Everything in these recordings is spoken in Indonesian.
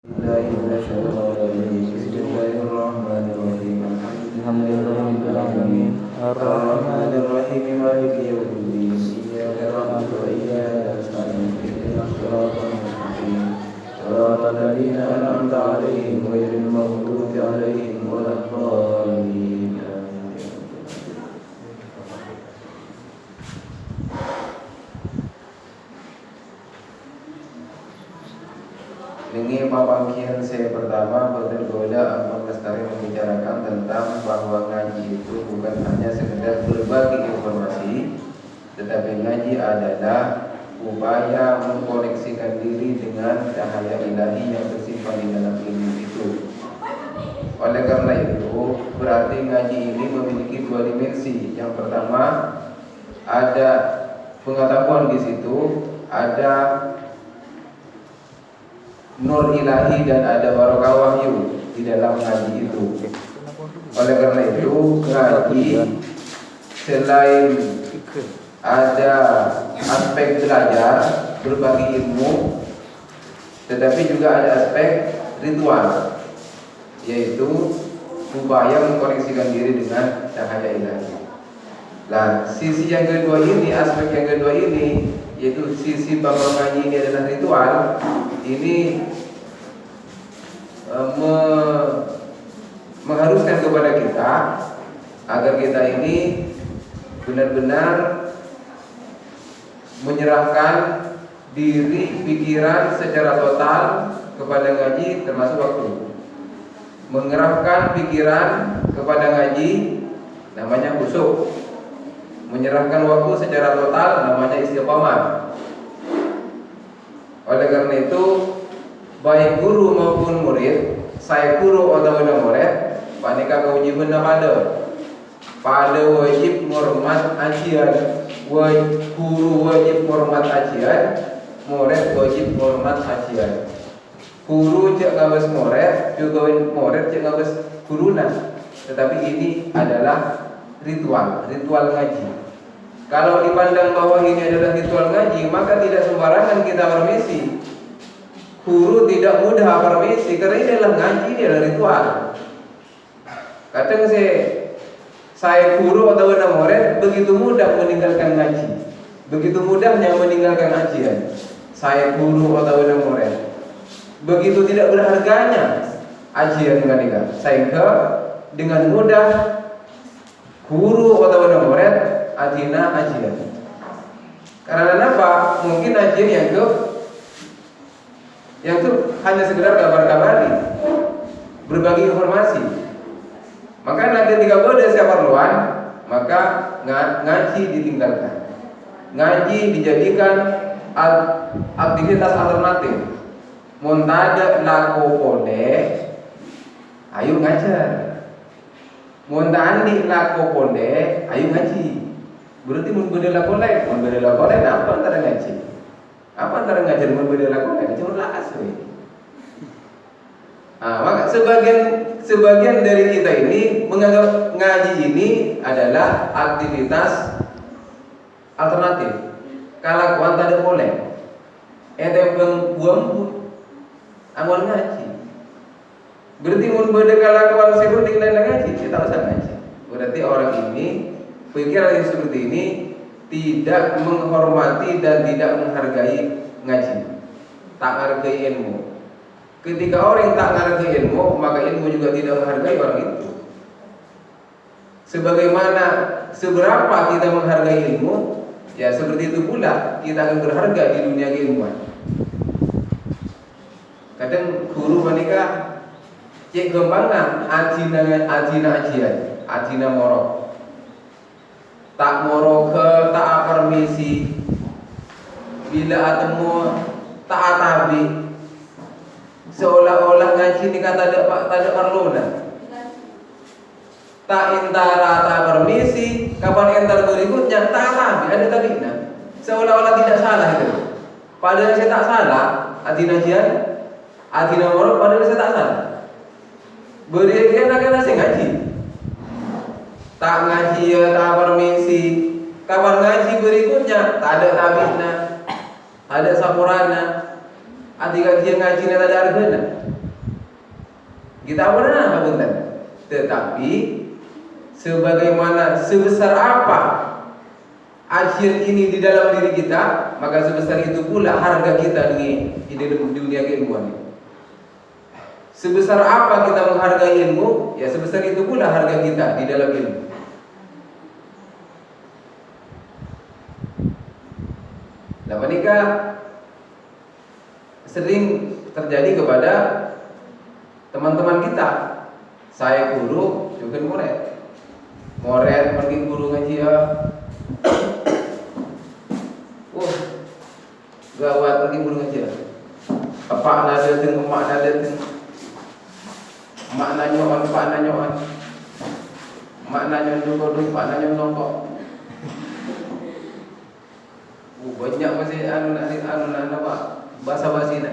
بالله من الشيطان الرجيم. بسم الله الرحمن الرحيم. الحمد لله رب العالمين الرحمن الرحيم مالك يوم الدين. إياك نعبد وإياك نستعين. اهدنا الصراط المستقيم صراط الذين أنعمت عليهم غير المغضوب عليهم ولا الضالين. Ini pembagian saya pertama bergoda Ahmad Lestari membicarakan tentang bahwa ngaji itu bukan hanya sekedar berbagi informasi, tetapi ngaji adalah upaya mengkoneksikan diri dengan cahaya ilahi yang tersimpan di dalam ilmu itu. Oleh karena itu, berarti ngaji ini memiliki dua dimensi. Yang pertama, ada pengetahuan di situ, ada nur ilahi dan ada barokah wahyu di dalam ngaji itu. Oleh karena itu, ngaji selain ada aspek belajar, berbagi ilmu, tetapi juga ada aspek ritual, yaitu upaya mengkoneksikan diri dengan cahaya ilahi. Nah, sisi yang kedua ini, aspek yang kedua ini, yaitu sisi bahwa ngaji ini adalah ritual. Ini mengharuskan kepada kita agar kita ini benar-benar menyerahkan diri, pikiran secara total kepada ngaji, termasuk waktu. Mengerahkan pikiran kepada ngaji namanya khusyuk. Menyerahkan waktu secara total namanya istiqomah. Oleh karena itu, baik guru maupun murid, saya guru atau murid, panika kewajiban pada wajib hormat ajian, guru wajib hormat ajian, murid wajib hormat ajian. Guru cek ngabes murid, juga murid cek ngabes guruna. Tetapi ini adalah ritual ngaji. Kalau dipandang bahwa ini adalah ritual ngaji, maka tidak sembarangan kita permisi. Guru tidak mudah permisi, karena ini adalah ngaji, ini adalah ritual. Kadang saya guru atau murid begitu mudah meninggalkan ngaji, begitu mudahnya meninggalkan ajian. Saya guru atau murid begitu tidak berharganya ajian meninggal, sehingga dengan mudah guru atau murid adina ajian. Karena apa? Mungkin ajian yang itu hanya sekedar kabar-kabari, berbagi informasi. Maka nanti ketika ada keperluan, maka ngaji ditinggalkan. Ngaji dijadikan aktivitas alternatif. Muntada laku pole, ayo ngajar. Muntandi laku pole, ayo ngaji. Berarti mun beda laku lain apa antara ngaji? Apa antara ngajar mun beda laku lain? Cuma lakas we. Maka sebagian dari kita ini menganggap ngaji ini adalah aktivitas alternatif. Kalau kuan tak ada boleh. Ente buang amal ngaji. Berarti mun beda kalakuan sebut dengan ngaji, kita usah ngaji. Berarti orang ini pikiran yang seperti ini tidak menghormati dan tidak menghargai ngaji, tak menghargai ilmu. Ketika orang tak menghargai ilmu, maka ilmu juga tidak menghargai orang itu. Sebagaimana seberapa kita menghargai ilmu, ya seperti itu pula kita akan berharga di dunia keilmuan. Kadang guru menikah cek gampangna ajina morok. Tak moro ke tak permisi, bila atemu tak atabi, seolah-olah ngaji ni kata tak ada perluna. Tak intara tak permisi, kapan entar berikutnya tak atabi, ada tabina. Seolah-olah tidak salah itu. Padahal saya tak salah, adina moro padahal saya tak salah. Berikan akan saya ngaji. Tak ngaji ya tak permisi. Kapan ngaji berikutnya tak ada tabina, tak ada sapurana. Adik kajian ngaji tak ada harganya. Kita benar punten. Tetapi sebesar apa akhir ini di dalam diri kita, maka sebesar itu pula harga kita di dalam dunia keilmuan ini. Sebesar apa kita menghargai ilmu, ya sebesar itu pula harga kita di dalam ilmu. Nah, menikah sering terjadi kepada teman-teman kita. Saya guru, juga murid pergi guru ngaji ya. Gawat pergi guru ngaji ya. Apa nada teng, mak nada teng. Mak nanyoan, pak nanyoan. Mak nanyon dulu, pak nanyon nongkok. Banyak masih anu apa bahasa-bahasa ini.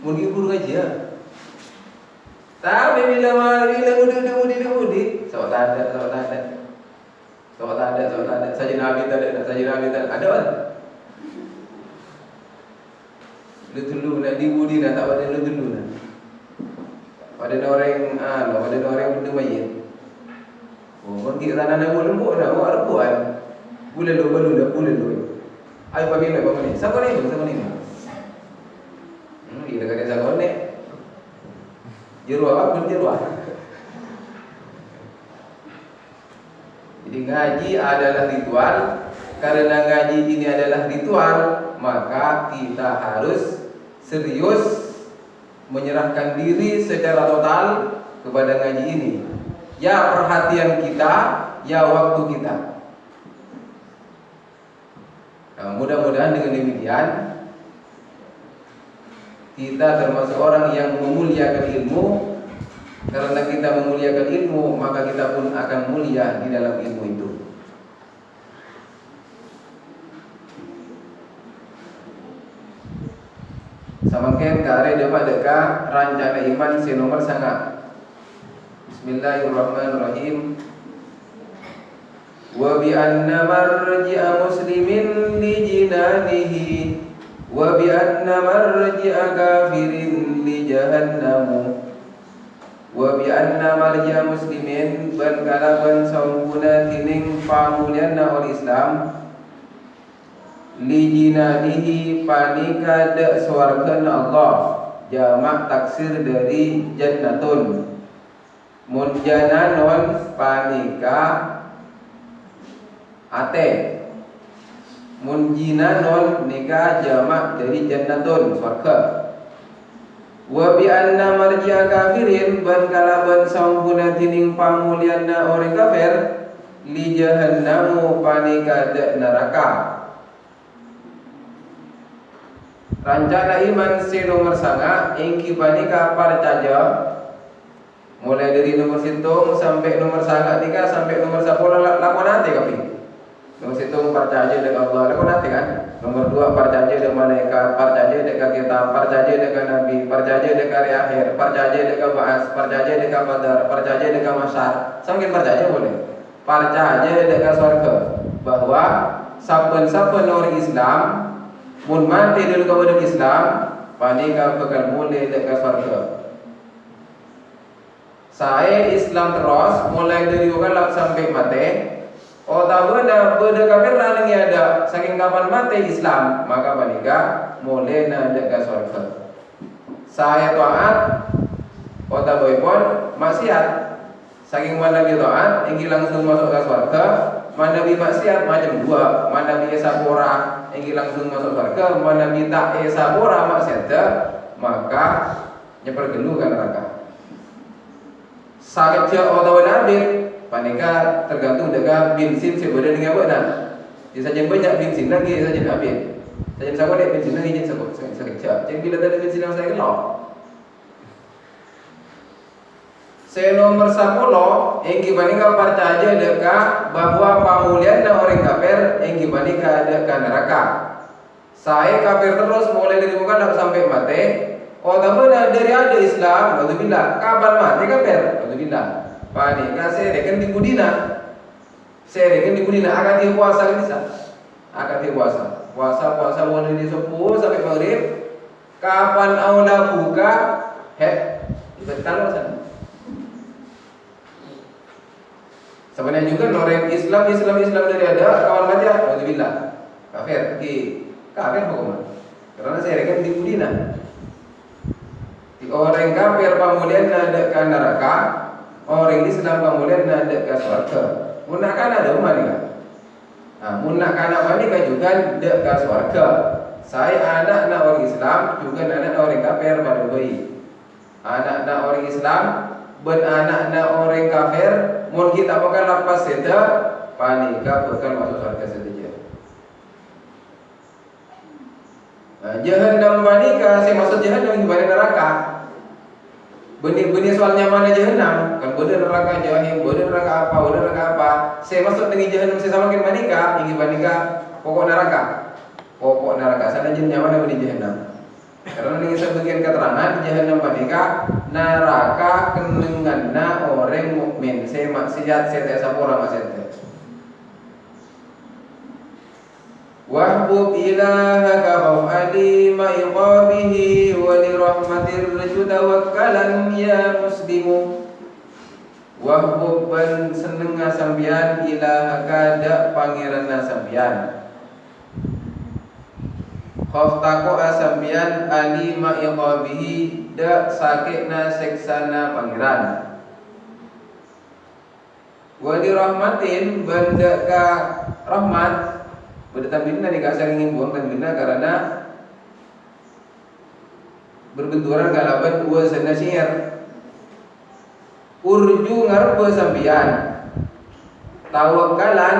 Mungkin guru ngaji ya. Tapi bila mudi, sok ada. Saja Nabi tak ada kan? Lu dulu nak dibudi nak tak pada lu dulu nak. Pada orang benda mayit. Pergi tanah nak lembut nak buat rebuan. Bulan lu. Ayo pagi nak bangun ni. Siapa ni? Dia kata siapa ni? Jeruah apa? Jeruah. Jadi ngaji adalah ritual. Karena ngaji ini adalah ritual, maka kita harus serius menyerahkan diri secara total kepada ngaji ini. Ya perhatian kita, ya waktu kita. Nah, mudah-mudahan dengan demikian kita termasuk orang yang memuliakan ilmu. Karena kita memuliakan ilmu, maka kita pun akan mulia di dalam ilmu itu. Samaken kare dapat deka rancana iman si nomor sangat. Bismillahirrahmanirrahim. Wa bi anna marji'a muslimin li jinanihi wa bi anna marji'a kafirin li jahannamu wa bi anna marji'a muslimin ban kalaban sampuna tining pamulianna ol Islam li jinanihi panika de swargana Allah jamak taksir dari jannatun mun jananon panika ate mun jinanon nikah jamak dari jannatun swarga wa bi anna marji'a kafirin ban kalaban sampuna tining pamulianna orang kafir li jahannamu panika de neraka. Rancana iman si nomor sanga ingki panika parcaja mulai dari nomor situng sampai nomor sanga tika sampai nomor 10 lakonate kapi. Nomor situng percaya dengan Allah, lakonate kan. Nomor 2 percaya dengan malaikat, percaya dengan kitab, percaya dengan nabi, percaya dengan hari akhir, percaya dengan ba'as, percaya dengan qadar, percaya dengan masyar. Semakin percaya boleh. Percaya dengan surga bahwa saben-saben orang Islam mun mati dalam keadaan Islam, panika bakal mulai dekat surga. Saya Islam terus mulai dari orang sampai mati. Oh tak benar kafir nang ada saking kapan mati Islam, maka panika mulai na dekat surga. Saya taat, oh tak boipon maksiat. Saking mana dia taat, ingin langsung masuk ke surga. Mana bi maksiat macam dua, mana bi sabora ingin langsung masuk surga, mana bi tak sabora maksiat, maka nyepergelu kan neraka. Sakit je atau nabi, panika tergantung dengan bensin sebenarnya dengan benar. Jadi saja banyak bensin lagi saja habis. Saja saya boleh bensin lagi je sakit je. Jadi bila ada bensin yang saya kelak. Saya nomor 10 engki panika percaya dekat bahwa pamulian orang kafir engki panika dekat neraka. Saya kafir terus mulai dari muka sampai mati. Oh tak benar dari ada Islam, alhamdulillah. Kapan mati kafir? Alhamdulillah. Panika saya rekan di Budina. Akan dia puasa kan bisa. Akan dia puasa. Puasa mulai dari subuh sampai maghrib. Kapan aula buka? Betul sana. Sebenarnya juga orang Islam dari ada kawan baca, alhamdulillah kafir, kafir hukum. Karena saya rekan di Budina. Di orang kafir pamulian ada ke neraka, orang Islam pamulian ada ke surga. Munakan ada umanika. Nah, munakan umanika juga ada ke surga. Saya anak orang Islam juga anak orang kafir pada bayi. Anak orang Islam ben anak orang kafir, mun kita bakal lepas seda, panika bakal masuk surga saja. Nah, jahannam panika, saya maksud jahannam gimana neraka? Benih soalnya mana jahannam? Kan bodoh neraka jahannam, bodoh neraka apa? Saya maksud dengan jahannam saya samakan panika, ingin panika pokok neraka. Pokok neraka sana jenisnya mana benih jahannam? Karena ini sebagian keterangan jahannam panika neraka kenenganna orang mukmin. Saya maksiat saya tak sapora maksiat. Wahbub ilahaka khaw'ali ma'iqabihi wa li rahmatir raju tawakkalan ya muslimu. Wahbub ban senengah sambian ilahaka dak pangeranna sambian. Khaf tako asambian ali ma'iqabihi dak sakitna seksana pangeran. Wa li rahmatin benda ka rahmat. Berdetan di kasar ingin buang tanbina karena berbenturan galaban dua sana syiar. Urju ngarep sampian tawakkalan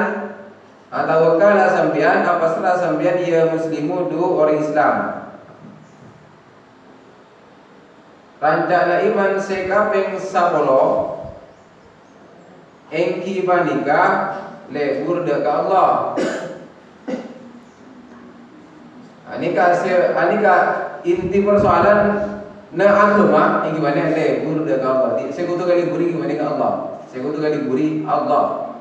tawakkala sampian apa salah sampian ya muslimu du orang Islam. Rancana iman sekaping 10 engki panika lebur ka Allah. Anika inti persoalan na agama yang gimana ente guru dah Allah. Saya kutu kali guri gimana ke Allah. Saya kutu kali guri Allah.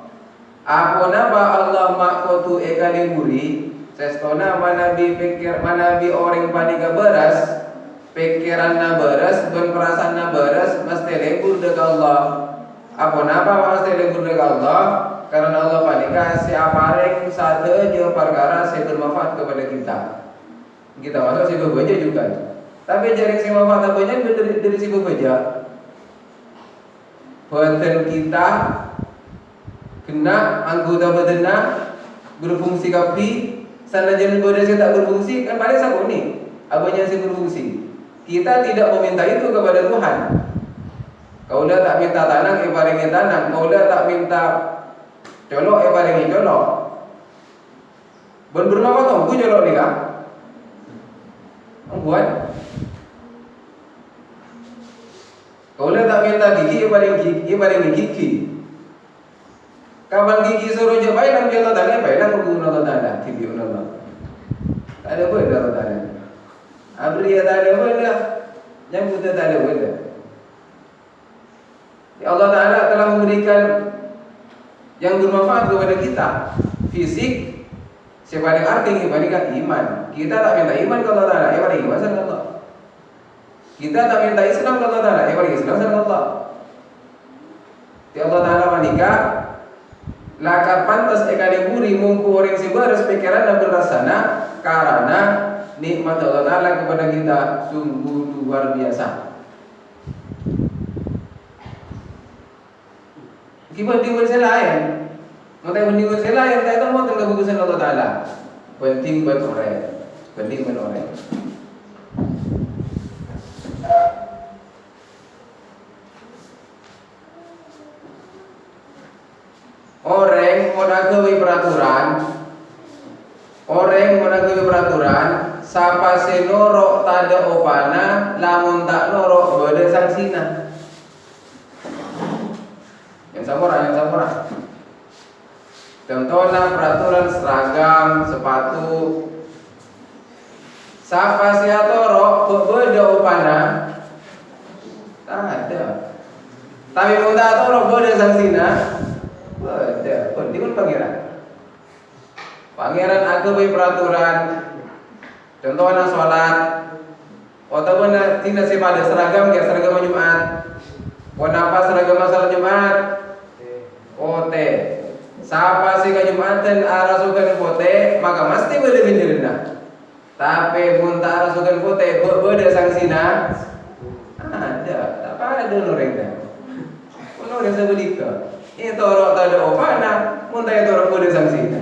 Apa napa Allah makotu kali guri? Sestona manabi pikir manabi orang panika beras, pikiran na beras, dan perasaan na beras, mesti lebur dah Allah. Apa napa mesti lebur dah Allah? Karena Allah panika siapa reng satu je perkara saya bermanfaat kepada kita. Kita masuk si bebaja juga. Tapi jaring si manfaat apanya dari si bebaja. Badan kita kena anggota badannya berfungsi kapi, sana jangan bodoh saya tak berfungsi kan paling sabu nih. Apanya sih berfungsi? Kita tidak meminta itu kepada Tuhan. Kau dah tak minta tanang, paringi tanang. Kau dah tak minta colok, paringi colok. Berapa tahun? Aku colok ni kah? Buat. Kau dah tak minta gigi, paringi gigi. Kapan gigi suruh je baik nak tanya, baik nak guna tanda, gigi Allah. Tak ada boleh dah tanya. Abri tak ada boleh dah. Yang buta tak ada boleh. Ya Allah Taala telah memberikan yang bermanfaat kepada kita. Fisik sebagai arti dibandingkan iman. Kita tak minta iman ke Allah Taala, paling iman sama Allah. Kita tak minta Islam ke Allah Taala, paling Islam sama Allah. Ya Allah Taala menikah lakar pantas ekali buri mungku orang sibaras pikiran dan berasana karena nikmat Allah Taala kepada kita sungguh luar biasa. Kibat di bahasa lain, nanti di bahasa lain, kita mau tengah bagusan Allah Taala. Penting buat orang, penting buat orang. Orang peraturan, sapa senoro tada opana, lamun tak norok bade sangsina. Yang sampurna. Contohnya peraturan seragam, sepatu. Sapa siatoro bade opana, tak ada. Tapi mun tak norok bade sangsina. Ada, penting pangeran. Pangeran agama peraturan. Contohnya sholat. Ataupun tidak pada seragam kayak seragam Jumat. Kenapa seragam masalah Jumat? OT. Siapa sih kajumatan arasukan pote maka mesti boleh rendah. Tapi pun tak arasukan pote beda sanksina. Ada, tak ada orang dah. Pun orang sebelika. Itu orang tak ada opana, pun tak ada orang beda sanksina.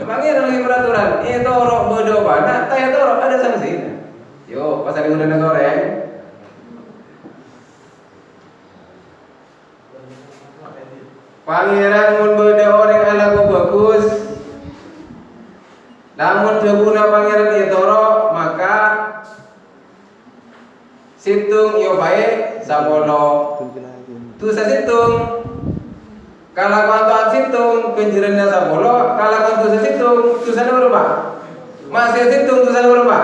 Memangnya lagi peraturan. Itu orang beda opana, tak ada orang ada sanksina. Yo, pasal digunakan orang. Pangeran mun beda orang alaku bagus. Namun jebuna pangeran itoro maka situng yo bae sabolo. Tu sa situng. Kalau kantuan situng kenjerenna sabolo, kalau kantu sa situng tu sana berubah. Masih situng tu sana berubah.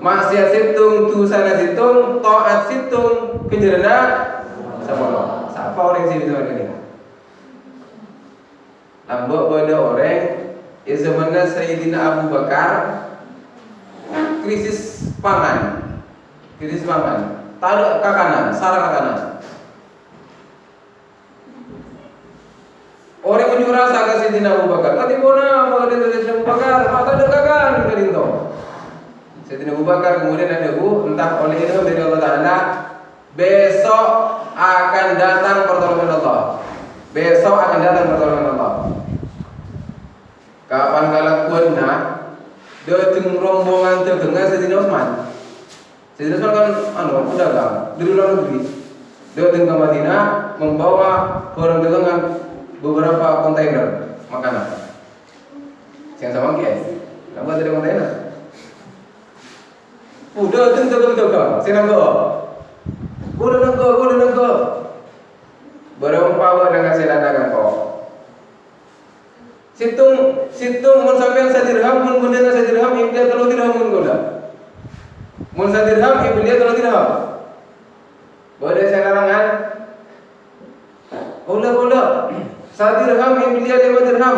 Masih situng tu sana situng, taat situng kenjerenna sabolo. Siapa orang sih itu ini? Ambok pada orang yang sebenarnya Sayyidina Abu Bakar krisis pangan, tak ada kakanan, sarang kakanan. Orang unjuk rasa ke Sayyidina Abu Bakar, kati bona maka dia Sayyidina Abu Bakar, maka ada kakanan dari itu. Sayyidina Abu Bakar kemudian ada entah oleh itu dari Allah Taala, besok akan datang pertolongan Allah. Besok akan datang pertolongan Allah. Kapan kalakuan dia ting rombongan terdengar Sayyidina Utsman. Sayyidina Utsman kan pedagang di luar negeri. Dia ting ke Madinah membawa orang dengan beberapa kontainer makanan. Yang sama guys. Kamu ada kontainer? Udah ting tegal-tegal. Senang ke? Gula nengko. Berapa dengan sedangkan kau. Situng mun sampean sadirham mun benda sadirham ibu dia kalau dirham mun goda. Mun sadirham ibu dia kalau dirham. Boleh saya larangan? Bola. Sadirham ibu dia 5 dirham.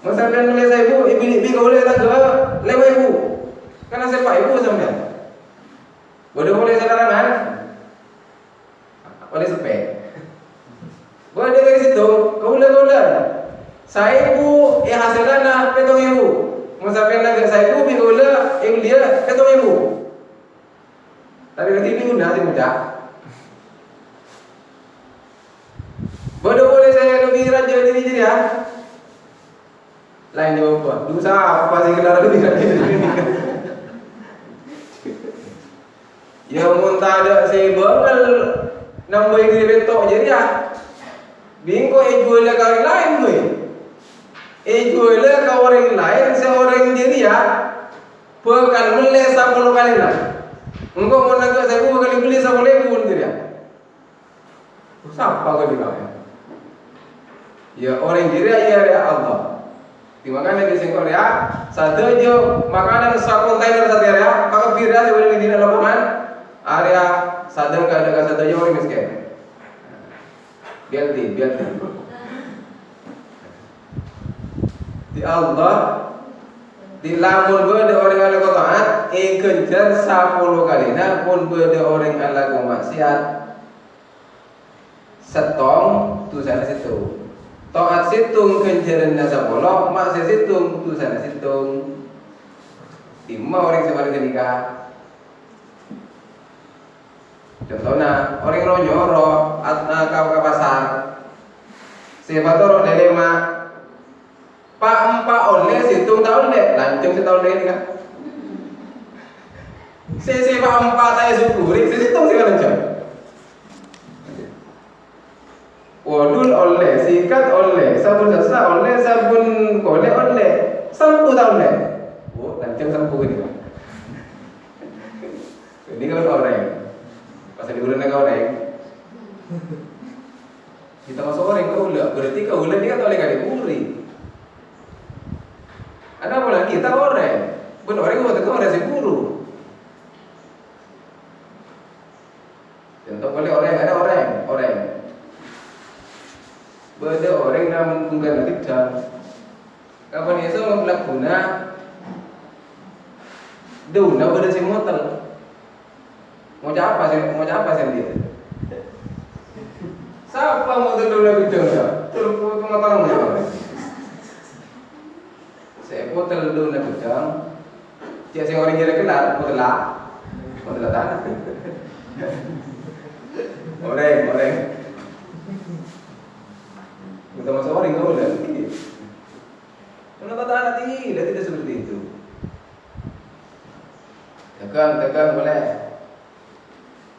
Mun sampean beli 1000 ibu boleh tak ke 5000. Karena saya pak ibu sampean. Boleh saya larangan? Boleh sepek. Boleh dari situ, kaulah. Saya ibu hasilana petong ibu. Musafir nak saya ibu bigula ibu dia petong ibu. Tapi nanti ibu dah si muda. Boleh saya lebih raja diri jadi ya. Lain jawab apa? Dosa apa sih kenal lebih raja diri? Ya muntah ada saya bakal nambah diri betok jadi ya. Bingko jual kali lain gue. Jual ke orang lain, seorang diri ya. Bekal mulai 10 kali lah. Engkau mau nak saya kali beli 10 pun diri ya. Siapa kau bilang? Ya orang diri ya Allah. Dimakan di sini Korea. Satu je makanan satu kontainer satu area. Maka bira sebenarnya di dalam lapangan area sadang keadaan satu je orang miskin. Biar di Allah di lamun berde orang ala taat kejar 10 kali nah pun berde orang ala maksiat setong tu sana situ taat situng kenjaran nasa bolok maksiat situng tu sana situng 5 orang sebarang nikah. Contohnya orang ronyoro kau ke pasar siapa toro dilema pak empat oleh situng tak oleh lancung setahun lagi kan siapa empat saya syukuri situng sih lancung wadul oleh sikat oleh sabun sasa oleh sabun kole oleh sampu tak oleh lancung sampu ini ini kalau orang pasal digunakan orang kita masuk orang kau ulah berarti kau ulah dia tak boleh kali puri. Ada apa lagi kita orang pun orang kau tak orang si guru. Contoh boleh orang ada orang beda orang namun bukan tidak. Kapan itu melakukan duna beda si motel. Mau apa sih dia? Siapa mau dulu bidang ya? Terus tolong ya. Saya potel dulu nak kucang. Cik saya orang kira kelar, potel tanah. Orang. Kita masuk orang kau dah. Kenapa tanah tidak seperti itu. Tegang boleh.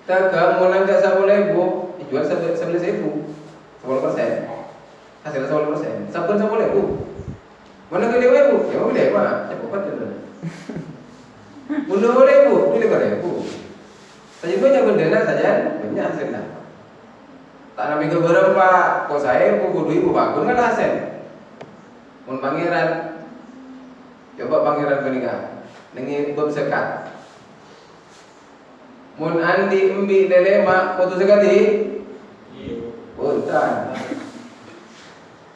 Tegang mau nanti 10.000, jual 11.000, 10%. Hasilnya 10%. Sabun 10.000. Mana ke dia ibu? Ya boleh pak. Cepat tu. Bunuh boleh ibu, boleh ibu. Saja banyak benda saja, banyak hasilnya. Tak nak mikir berapa, kau saya ibu, kudu ibu bagus kan hasil. Mun pangeran, coba pangeran menikah, nengi bab sekat. Mun andi embi lele mak putus sekali. Punten.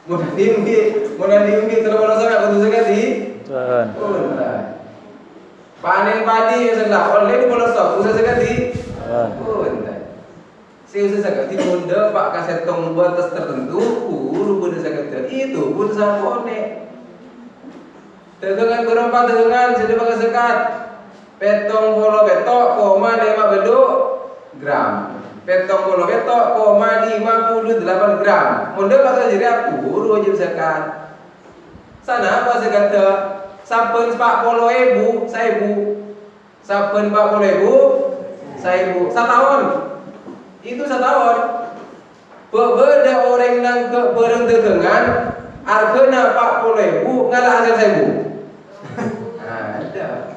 Mun andi embi terlalu sangat putus sekali. Punten. Panen padi sendak oleh di pelosok usah sekali. Punten. Si usah sekali bunda pak kasetong batas tertentu, uru bunda sekali itu pun sapone. Dengan berempat dengan sedang sekat. Petong polo betok, 5 gram. Petong polo betok, 58 gram. Munda pasal jadi aku, wajib zakat. Sana apa zakat? Saben 40.000, 1.000. Saben 40.000, 1.000. Setahun. Itu setahun. Berbeda orang nang ke bareng dengan hargana 40.000 ngalah hasil 1.000. Ada.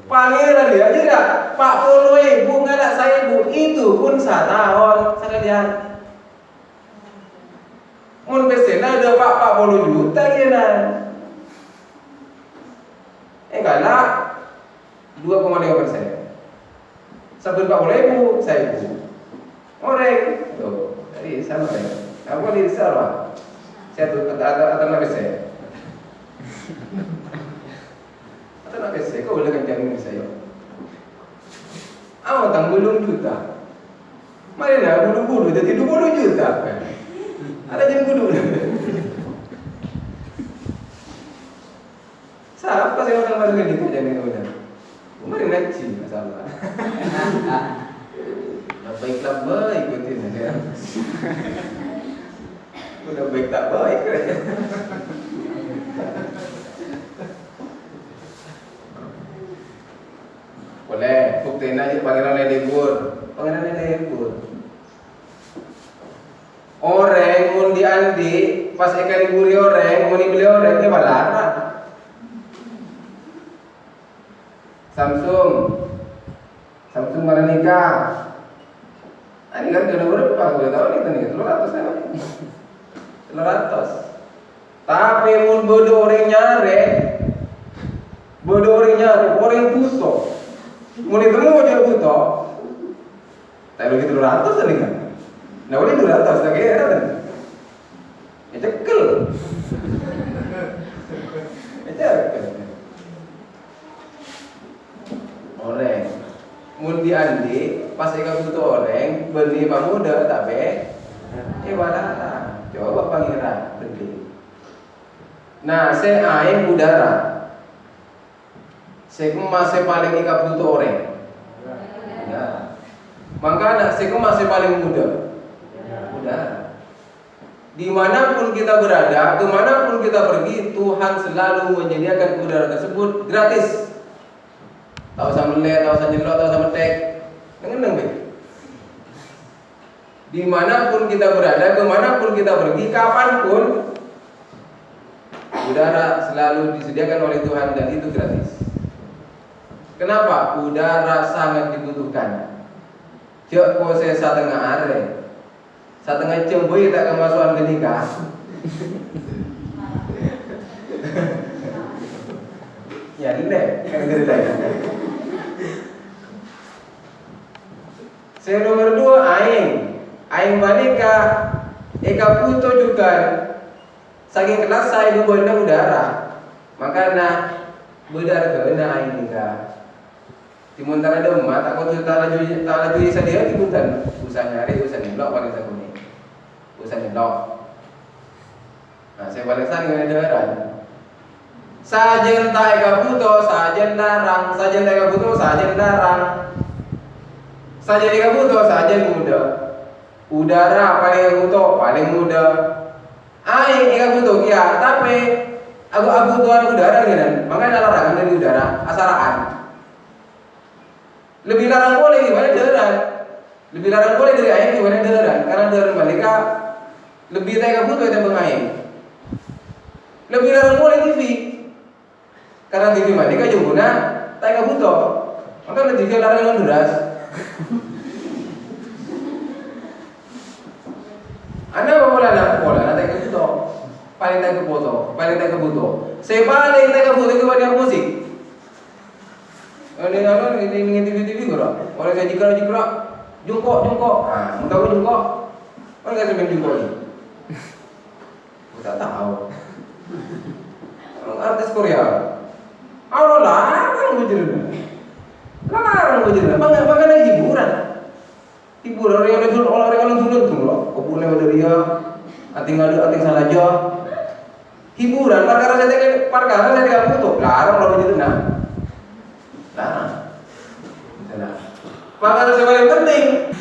Pangeran dia tidak 40.000 ngalah 1.000 itu pun setahun sekalian. Mun pesena ada 40 juta kira. Ngalah 2,5%. Saben 40.000 1.000. Orang tuh, jadi sama ya. Apa ni salah? Saya tu atau nak saya. Atau nak saya, kau boleh kencang ni saya. Awak tang belum juta. Mari dah bulu jadi 20 juta. Ada jadi bulu. Siapa sih orang baru ni tu jadi ni orang. Mari ngaji masalah. Baiklah baik betul ya. Udah baik tak baik. Boleh, buktiin aja pangeran libur. Orang mun diandi pas eka liburi orang, mun dibeli orang ke balara. Samsung mana nikah? Ini kan sudah berapa? Sudah tahu nih tadi 300 kan? 300. Tapi mun bodoh orang nyare, orang butuh. Mun ditemu aja butuh. Tapi begitu 300 tadi kan? Nah boleh 200 tak kira kan? Cekel. Orang mun diandi pas eka butuh orang beli pemuda tapi balata coba pangeran beli. Nah saya air udara saya masih paling eka butuh orang ya. Maka saya masih paling muda udara. Dimanapun kita berada, kemanapun kita pergi, Tuhan selalu menyediakan udara tersebut gratis. Tahu sama lele, tahu sama nyelot, tahu sama tek. Dengar baik. Dimanapun kita berada, kemanapun kita pergi, kapanpun, udara selalu disediakan oleh Tuhan dan itu gratis. Kenapa? Udara sangat dibutuhkan. Cek pose setengah hari, setengah cembui tak kemasukan ke nikah. Ya lele, kan cerita. Saya nomor 2 aing banika eka puto juga saking kelas saya dua udara makanya budar kena aing nika timuntara demat aku tu tak laju sadia timuntan usah nyari usah nyeblok paling sakuni usah nyeblok Nah, saya balik sana dengan edaran. Sajen tak eka buto, sajen larang, sajen tak eka buto, sajen larang. Sajen eka buto, sajen muda. Udara paling buto, paling muda. Aing eka buto kia, tapi aku tuan udara gitu. Makanya larangan dari udara, asaraan. Lebih larang boleh gimana edaran? Lebih larang boleh dari aing gimana edaran? Karena edaran mereka lebih tak eka buto itu mengaing. Lebih larang boleh TV. Karena TV mereka jumuna tak eka buto. Maka TV larang deras. Anda bola tak eka buto. Paling tak eka buto. Saya paling tak eka buto kepada musik. Ini TV gora. Orang saya jikra jungkok. Ah, mau tahu jungkok? Orang nggak sampai jungkok ini. Tak tahu. Orang artis Korea. Allah larang bujurna. Bangga lagi hiburan. Hiburan orang yang dulu tuh loh. Kopulnya dari dia, ating salah aja. Hiburan, perkara saya tidak butuh. Larang kalau begitu nah. Larang. Perkara saya paling penting.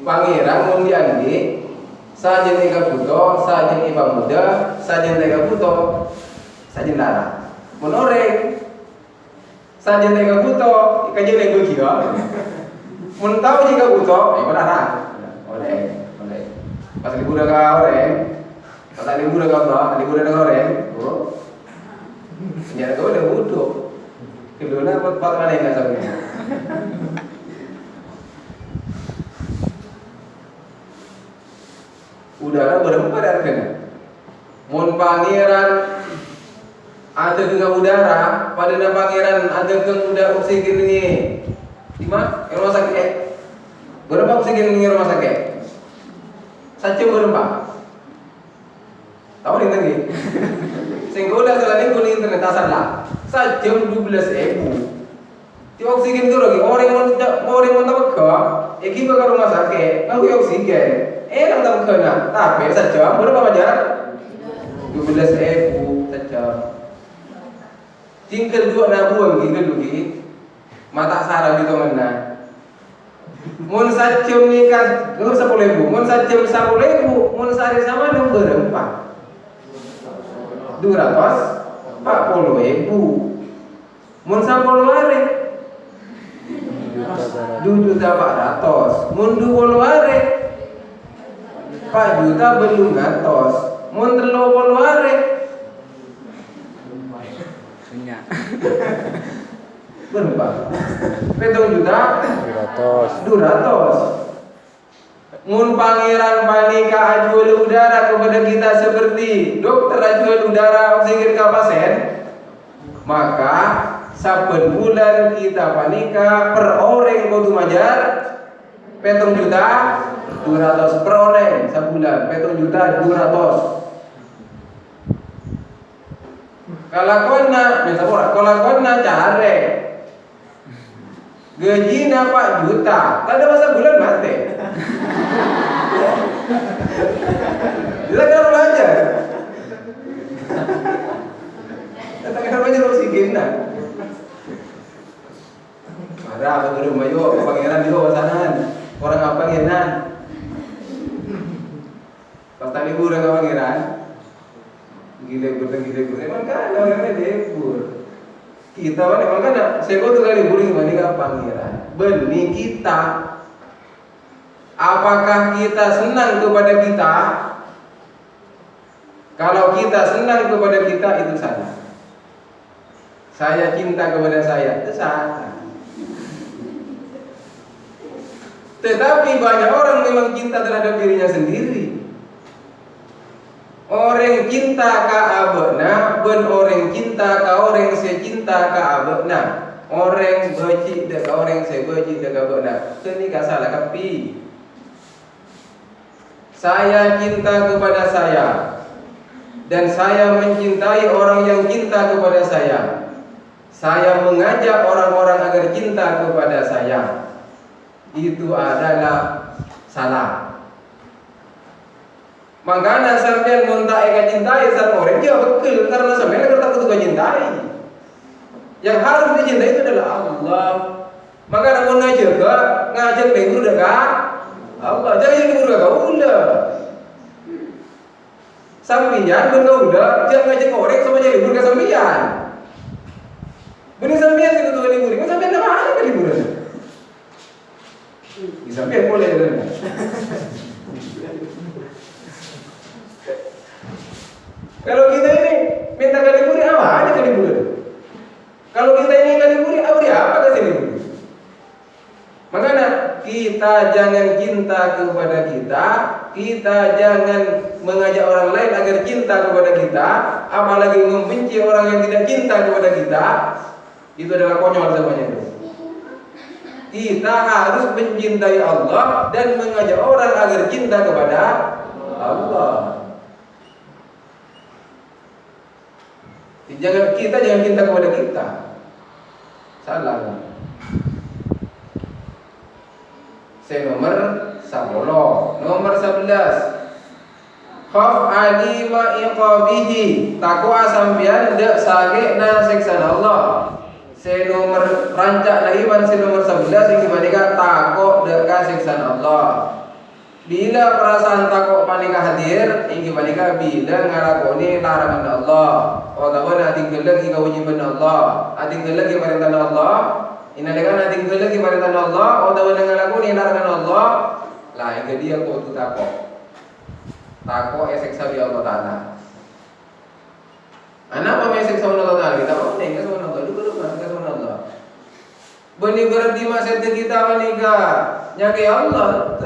Pangeran mun diangge sajen eka buto, sajen iba muda, sajen eka buto, sajen larang. Mun oreng sajen eka buto, ikajen nego kia. Mun tau jika buto, iba larang. Oreng. Pas liburan ka oreng, pas liburan ka oreng, oh. Nyara kau udah butuh. Kedua buat mana yang enggak sampai. Udara berempat artinya. Mun pangeran ada ke udara, pada pangeran ada ke udara oksigen ini. Di mana? Rumah sakit. Berapa oksigen ini rumah sakit? Saja berapa? Tahu ni lagi. Sehingga udah selain kuning internet asal lah. Saja 12.000. Di oksigen tu lagi. Orang yang tahu eki bakal rumah sakit, aku oksigen. Enak tak kena, tapi saja berapa bajar? 12.000 saja. Tinggal 2 nabuang lagi, mata sarang itu mana? Mun sajam ni kan, 10.000. Mun sajam 10.000, mun sehari sama nomor berapa? 240.000. Mun 10 hari 2.400.000. Mun 20 hari 4 juta belum ngatos. Mun 30 hari berapa? 7 juta 200. Mun pangeran panika ajual udara kepada kita seperti dokter ajual udara oksigen ke pasien, maka saben bulan kita panika per orang kudu majar 7 juta 200 per orang sebulan, 7 juta 200. Kalau kona cari gajinya 4 juta, tak ada masa bulan mati. Kita kan belajar. Kita kan belajar oksigen nah. Marah ke rumah yuk, pangeran juga pasangan. Orang apa pangeran? Pas tadi liburan ke pangeran, gile-gile. Emang kan orangnya libur. Kita emang kan saya kau tuh kali libur gimana ke pangeran? Benih kita. Apakah kita senang kepada kita? Kalau kita senang kepada kita itu salah. Saya cinta kepada saya itu salah. Tetapi banyak orang memang cinta terhadap dirinya sendiri. Orang cinta ka abena, ben orang cinta ka orang secinta ka abena. Orang benci dek orang sebenci dek abena. Ini ka salah kapi. Saya cinta kepada saya dan saya mencintai orang yang cinta kepada saya. saya mengajak orang-orang agar cinta kepada saya, itu adalah salah. Makanya sampean muntak eka cintai sama orang dia betul karena sampean agar takut juga cintai. Yang harus dicintai itu adalah Allah. Maka nak ngajak guru dekat Allah. Jangan jadi guru dekat udah. Sampian benar udah jangan ngajak orang sama jadi guru dekat sampian. Benar sampian sih tuh libur. Kan sampian apa ada liburan? Di sampian boleh kan? Kalau kita ini minta kaliburi apa aja kaliburi. Kalau kita ini kaliburi apa kasih kaliburi. Makanya kita jangan cinta kepada kita jangan mengajak orang lain agar cinta kepada kita, apalagi membenci orang yang tidak cinta kepada kita. Itu adalah konyol semuanya itu. Kita harus mencintai Allah dan mengajak orang agar cinta kepada Allah. Kita jangan cinta kepada kita. Salah. Saya nomor 10. Nomor 11. Khaf alima iqabihi. Takwa sampean dek sage na siksa Allah. Saya nomor rancak na iman saya nomor 11 yang dibandingkan takut dek siksa Allah. Bila perasaan takut panika hadir, yang dibandingkan bila ngalakoni larangan Allah. Atau tinggal lagi kewajiban Allah, tinggal lagi perintah Allah. Inalakan tinggal lagi perintah Allah. Atau ngalakoni larangan Allah. Lah yang dia kau tu takut siksa bi Allah Taala. Anak apa siksa Allah Taala? Kita apa nih siksa Allah? Dulu siksa Allah. Bani berarti masa kita menikah nyaki Allah.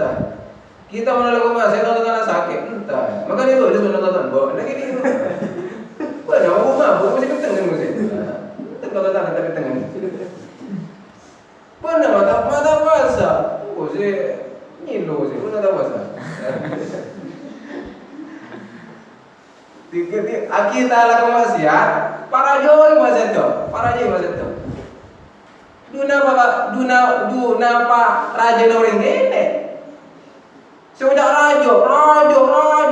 Kita menolak masa Allah Taala sakit entah. Maka dia boleh Allah Taala bawa lagi dia. Mana mau mabuk mesti ketengah mesti. Allah Taala dari tengah. Mana mata puasa. Oh si nilo si mana mata puasa. Kita ala kemaksiat, para joy masih tu. Duna apa raja orang ini. Sudah raja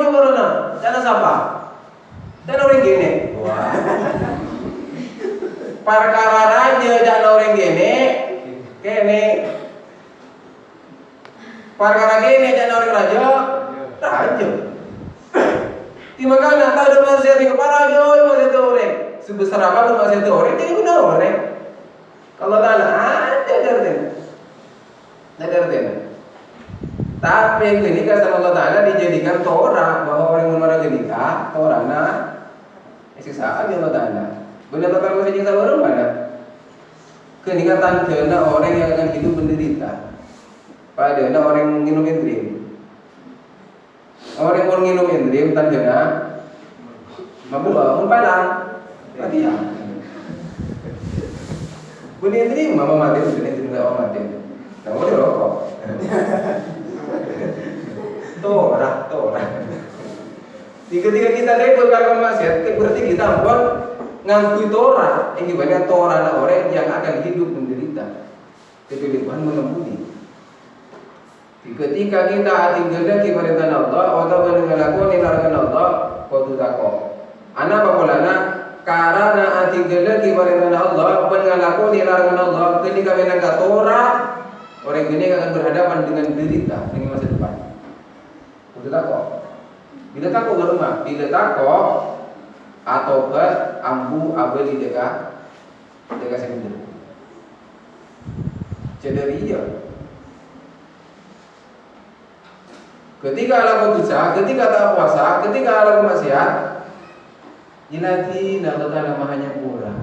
mana? Jangan siapa? Jangan orang gini. Perkara raja jangan orang gini. Perkara gini jangan orang raja. Timakana tahu ada manusia yang para joy masih tu orang. Sebesar apa pun masih tu orang jadi guna orang. Kalau tak ada tapi kenikah sama Allah Taala dijadikan Torah bahwa orang yang menikah Torah siksaan Allah Taala. Benar bakal masih siksa orang mana? Kenikah tanda orang yang akan hidup menderita. Padahal orang yang minum indrim. Orang yang minum indrim tanda mampu bangun padang mati ya. Bunyi indrim mama mati, bunyi indrim mama mati. Nah, boleh rokok. Torah. Ketika kita rebel karena maksiat, berarti kita pun ngakui Torah. Yang gimana Torah adalah orang yang akan hidup menderita. Kecuali Tuhan mengampuni. Ketika kita tinggal lagi perintah Allah atau melakukan larangan Allah, kau takut. Anak bakolana karena tinggal lagi perintah Allah, melakukan larangan Allah. Ketika menangkap Torah, orang ini akan berhadapan dengan derita dengan masa depan. Udah takut. Bila takut berumah, bila takut atau ambu abeli dekat sendiri. Cederia. Ketika laku dosa, ketika tak puasa, ketika laku maksiat, jilati Allah Taala Maha Nyempurna.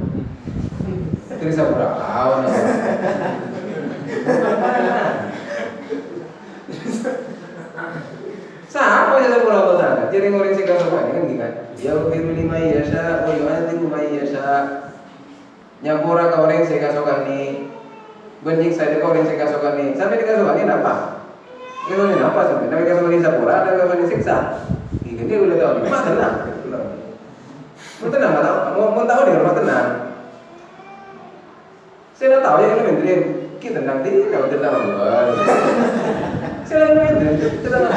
Terisa berapa? Siapa yang sempurna Allah Taala? Jadi orang sing kasar kan gitu. Ya firman lima yasha wa yu'adzibu man yasha. Nyempurna ke orang sing kasar ni. Benjing saya ke orang sing kasar ni. Sampai dikasar ni apa? Itu ni apa sampai? Nabi kasar ni sempurna dan kasar ni siksa. Gitu dia boleh tahu. Mana tenang? Mau tenang, mau tahu dia mau tenang. tahu ya kan menteri kita tentang diri kalau tentang luar. Silakan menteri tentang.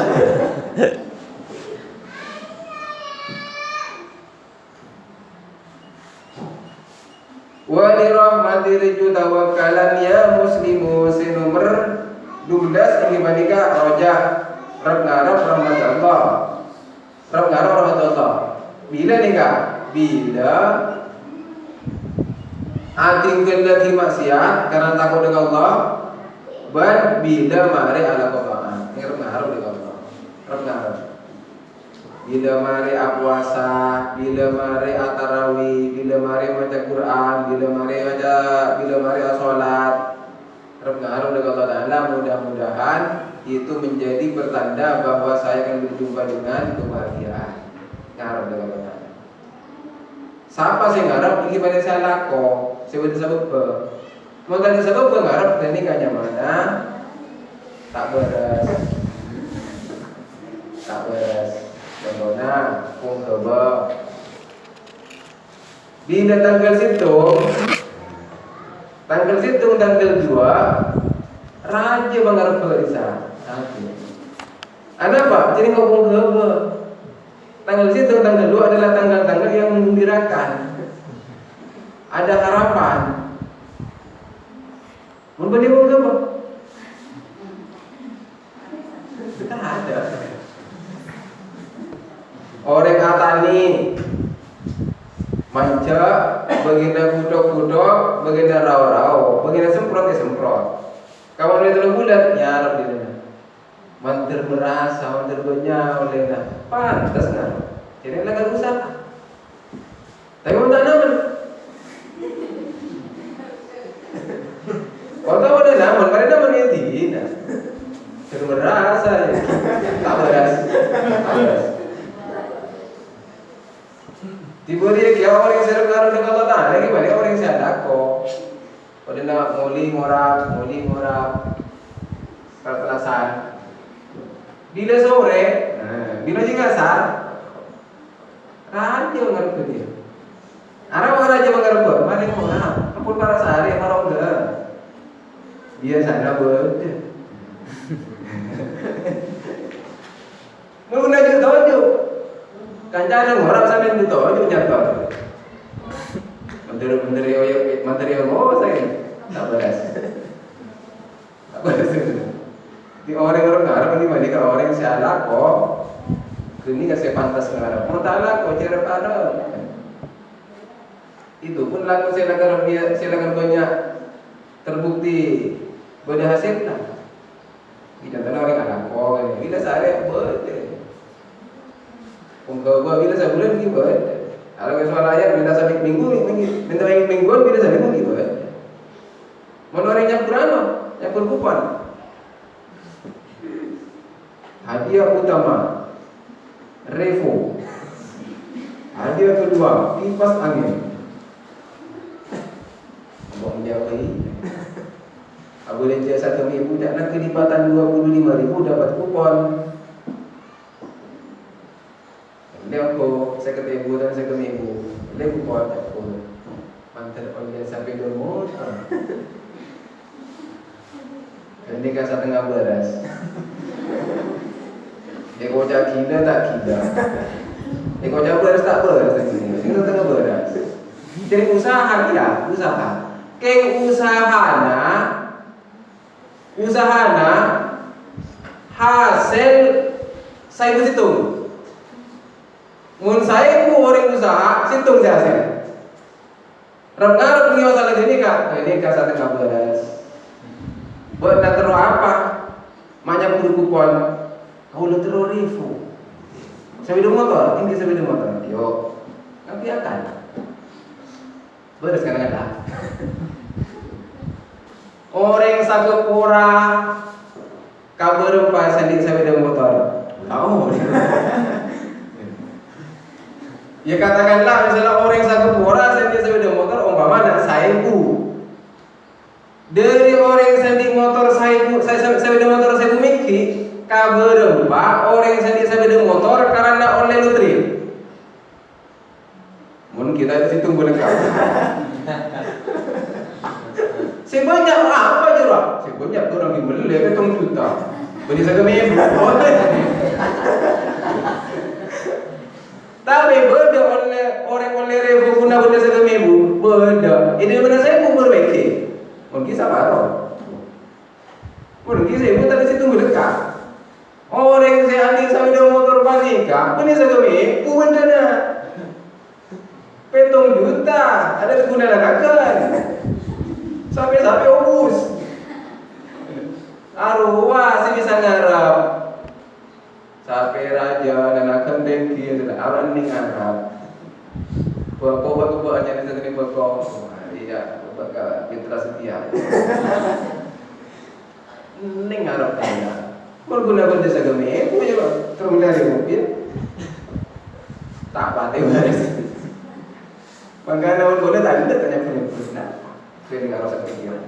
Wa li rahmati riju tawakkalan ya muslimu nomor 12 ini bandika roja rab ngarap rahmat Allah. Rab ngarap rahmat Allah. Bila nikah? Bila atingkeun lagi maksiat karena takut dengan Allah. Ban bila mari ala qadaan. Ini rab ngarap dengan Allah. Rab ngarap. Bila mari puasa, bila mari tarawih, bila mari baca Quran, bila mari salat. Rabb ngarep dengan Allah Taala, mudah-mudahan itu menjadi pertanda bahwa saya akan berjumpa dengan kebahagiaan. Ngarep dengan Allah Taala. Siapa sih ngarep iki pada saya lako, sebut sebab mau tadi sebab ngarep dan nikahnya mana? Tak beres. Contohnya coba bila tanggal situng tanggal 2 raja bangar perisa ada apa? Jadi ngomong coba tanggal situng tanggal 2 adalah tanggal-tanggal yang menggembirakan, ada harapan. Mau beli coba kita ada orang atani manca baginda kudok-kudok, baginda rau-rau, baginda semprot. Kawan dia terlalu bulat, ya Arab dia. Mantir berasa, mantir benyau lena. Pantas nggak? Jadi laga usaha. Tapi mau tanaman. Kau tahu ada naman, pada naman yang tidak. Terus berasa, tak beras. Tiba dia kaya orang yang serap ngaruh dengan Allah Ta'ala lagi balik orang yang siadak kok. Pada nak muli ngorap pertelasan. Bila sore, bila juga sar, raja mengarap dia. Arab raja mengarap, mana ngorap? Ampun para sehari marau dah. Biasa berde. Menguna juga tahu. Kancana orang sampai itu aja jatuh. Menteri mau saya tak beres. Di orang ngarap ini balik ke orang yang salah kok. Kini kasih pantas ngarap. Mau tak lah kok cara pada. Itu pun laku saya lakukan banyak terbukti berhasil lah. Kita tahu orang anak kok. Bila saya betul. Ungkap bila sebulan gitu kan. Kalau soal ayat minta sabit mingguan bila sabit minggu gitu kan. Mau orang nyampur kupon. Hadiah utama Revo. Hadiah kedua kipas angin. Abang dia beli. Abang dia 1.000 tak nak kelipatan 25.000 dapat kupon. Dia aku saya ketemu dan saya ketemu. Dia buat aku. Mantel panggil sampai dormot. Dan dia kasih tengah beras. Dia kocak gila tak gila. Dia kocak beras tak beras. Itu tengah beras. Jadi usaha dia, usaha. Keng usahana hasil saya berhitung. Mun saya pun orang usaha, situng saya hasil. Rengar punya usaha lagi ini kah satu beras. Buat nak terus apa? Macam buru kupon. Kau lu terus ribu. Sepeda motor, ini sepeda motor. Yo, nanti akan. Beres kadang-kadang. Orang sakepura kabar pas sandik sepeda motor. Tahu. Ya katakanlah misalnya orang sakepura sandik sepeda motor umpama nak 1.000. Dari orang sandik motor 1.000, saya sepeda motor 1.000 miki, kabar orang sandik sepeda motor karena online loteri. Mun kita di situ boleh kau. Sebanyak apa je lah? Sebanyak orang di Malay ketong juta. Beri sagam ibu. Tapi beda orang oleh revo guna benda sagam ibu. Beda. Ini benda saya pun berbeda. Mungkin sabar. Mungkin saya pun tadi situ mendekat. Orang yang saya ambil sampai motor panika, benda sagam ibu benda dah. Petong juta ada kegunaan akan sampai obus arwah sih bisa ngarap sampai raja dan akan dengki orang ini ngarap bawa jadi segini bawa iya bawa mitra setia ini ngarap kaya berguna desa gemi punya terus dari mobil tak pati baris. Makanya orang boleh tadi tanya punya nah, saya dengar rasa pikiran.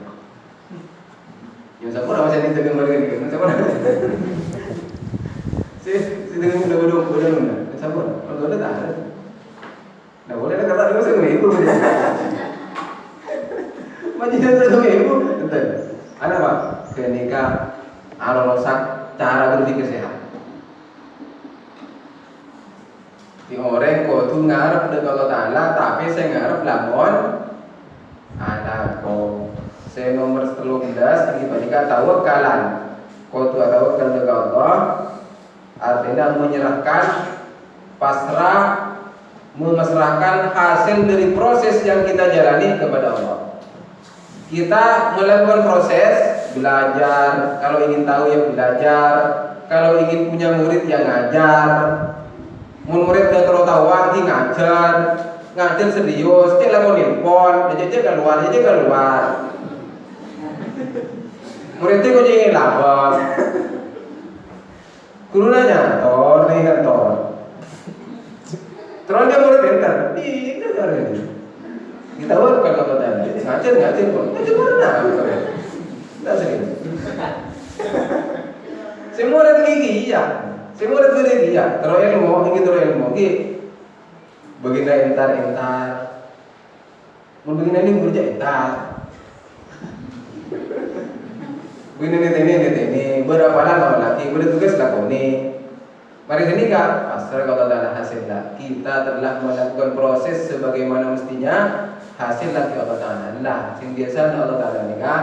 Yang siapa orang masih di tengah mereka ni, siapa orang? Si tengah muda bodoh mana? Siapa? Orang boleh tak ada. Nah boleh nak kata dia masih ibu. Macam mana tu ibu? Betul. Ada apa? Ketika rosak cara berpikir sehat. Di orang kau tu ngarep dengan Allah Taala, tapi saya ngarep lamun anak kau. Saya nomor 13 ini bandingkan tawakkalan. Kau tu tawakal dengan Allah, artinya menyerahkan, pasrah, memasrahkan hasil dari proses yang kita jalani kepada Allah. Kita melakukan proses belajar, kalau ingin tahu ya belajar, kalau ingin punya murid yang ngajar. Murid dah terus tahu lagi ngajar serius, cek lagu nelpon, dia keluar. Murid itu kau ingin lapor, guru nanya, nih kantor. Terus dia murid enter, ini kan ini. Kita baru kan kata tadi, ngajar pun, ngajar mana? Tak serius. Semua orang gigi ya. Semua orang tu dia, terus ilmu, begini entar, begini ini berja entar, begini ini, berapa lama lagi, bertugas lakoni. Mari sini kak, pasal kalau ada hasil lah, kita telah melakukan proses sebagaimana mestinya, hasil lagi Allah Taala lah. Sing biasa Allah Taala ni kak,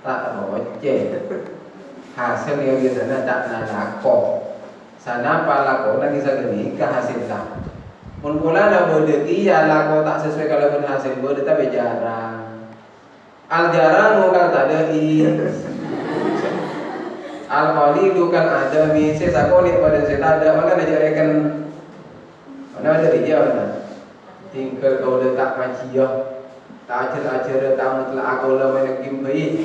tak rojek, hasil yang biasanya tak nalako. Sana palako lagi segini kehasilkan. Mula nak berdeki ya lako tak sesuai kalau pun hasil berde tapi jarang. Al jarang bukan tak ada i. Al kali bukan ada mi. Saya sakoni pada saya tak ada. Mana nak jadikan? Mana ada dia mana? Tinggal kau letak maciah. Tak ajar tak mutlak aku lah mana kimpai.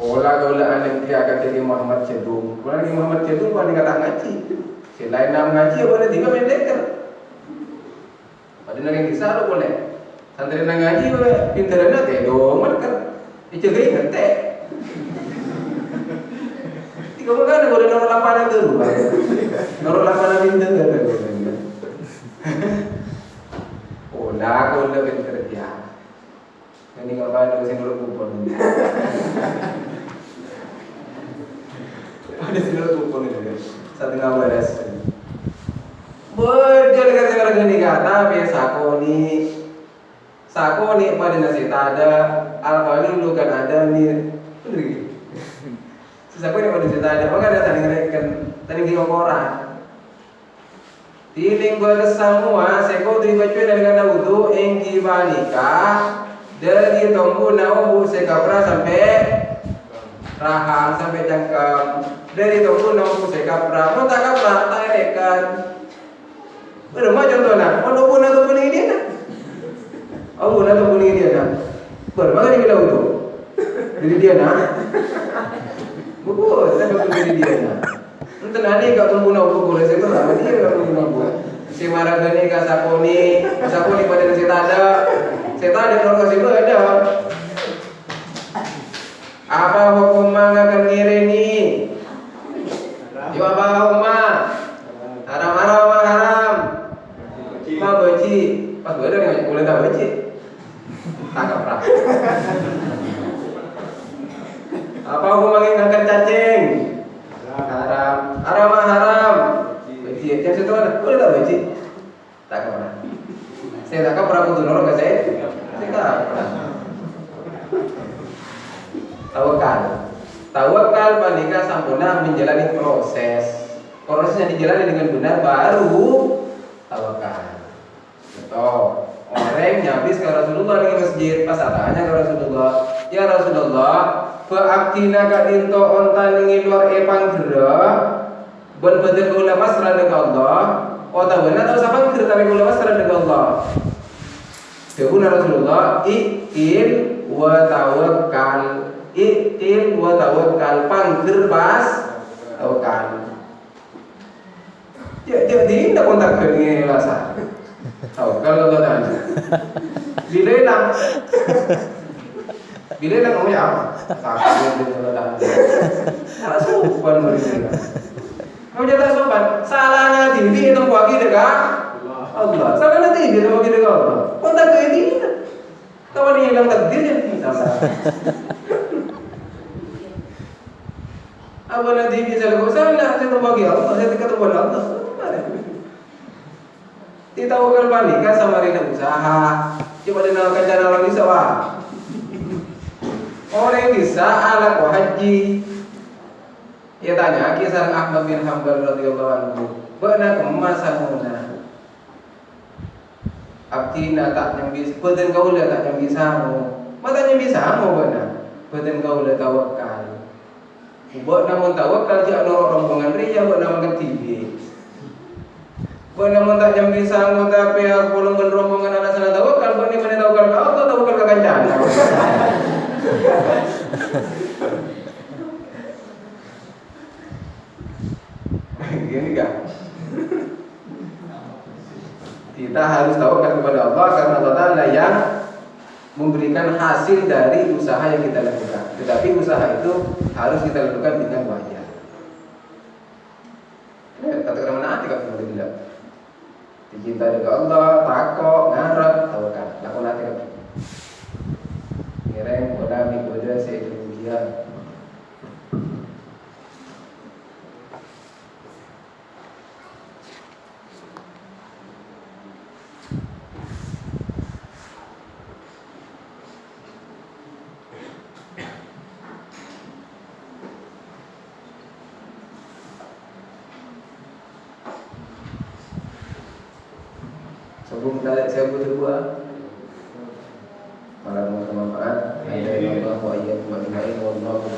Pola gaulaan yang dia kata Muhammad Cedung. Kalau Muhammad Cedung kan dikata ngaji. Selain nama ngaji apa ada tiga mendekat. Pada nak kisah tu boleh. Santri nak ngaji boleh pintarana tedong mereka. Dicegai ngerti. Tiga bukan boleh norok lapangan tu. Norok lapangan pintar kata. Pola gaulaan pintar dia. Ini kalau ada sini norok kupon. Ada sini kupon ini, satu ngawaras. Berjalan sekarang ini kata sakoni pada nasi ada, al-Qali lu kan ada ni, bener gitu. Sakoni pada nasi ada, maka ada tanding orang. Tiling bersemua, seko dibaca dari kata wudu, engki banika, dari tonggu nau sekapra sampai rahang sampai jangkam. Dari tunggu nunggu saya kapra, mau tak kapra, tak rekan. Berapa contohnya? Mau nunggu atau puning dia nak? Oh, nunggu atau puning dia nak? Berapa kali kita itu? Jadi dia nak? Bukan, saya betul jadi dia nak. Entah nanti kau tunggu nunggu boleh saya berapa dia kau tunggu nunggu. Si maragani kasaponi pada nasi tada, saya tada nunggu kasih ada. Apa hukum akan ngireni? Yo apa hukum? Haram. Ma beci. Pas boleh ni boleh tak beci. Tangkap lah. Apa hukum mengingatkan cacing? Haram. Haram haram. Beci. Yang situ mana? Udah tak beci? Tangkap lah. Saya tangkap pernah putus norok ke saya? Saya tak pernah. Tawakal panika sampuna menjalani proses. Prosesnya dijalani dengan benar baru tawakal. Betul. Orang nyabis ke Rasulullah di masjid, pas tanya ke Rasulullah, ya Rasulullah, faaktina kadinto ontan ngilor epang gerah, ben betul ulama serah dengan Allah, oh tahu benar tahu siapa gerah tapi ulama serah dengan Allah. Jawabnya Rasulullah, ikil wa tawakkal, ikil wa tawakkal, pangger pas tawakal. Jadi tidak kontak dengan rasa. Tahu kalau nggak bila hilang kamu ya apa? Takut dengan datang. Salah sopan mereka. Kamu jadi sopan. Salahnya diri itu bagi dekat Allah. Salahnya diri itu bagi dekat Allah. Kontak ke ini. Kamu ni hilang takdir jadi salah. Apa nanti bisa lakukan? Salah saya bagi Allah. Saya dekat kepada Allah. Titawakal panika sama rina usaha. Coba dinamakan cara orang bisa wah. Orang yang bisa alat haji. Ya tanya kisah Ahmad bin Hanbal radhiyallahu anhu. Benar kemasan muna. Abdina tak yang bisa. Betul kau tak yang bisa mu. Matanya bisa mu benar. Betul kau tawakal. Buat namun tawakal jangan orang rombongan ria buat namakan TV. Buat namun tak jam bisa tapi aku belum rombongan anak sana tawakal. Buat ni mana tawakal kau atau tawakal ke kancana. Gini kan? Kita harus tawakal kepada Allah karena Allah Ta'ala yang memberikan hasil dari usaha yang kita lakukan. Tetapi usaha itu harus kita lakukan dengan wajar. Kata-kata mana hati kalau tidak? Dicinta dengan Allah, takut, ngarep, tawakal. Lakukan hati kan? Ngereng, bola, mikoda, seidulugia. Sebelum saya berdua malam bermanfaat. Alhamdulillah wa iyyakum ajma'in wallahu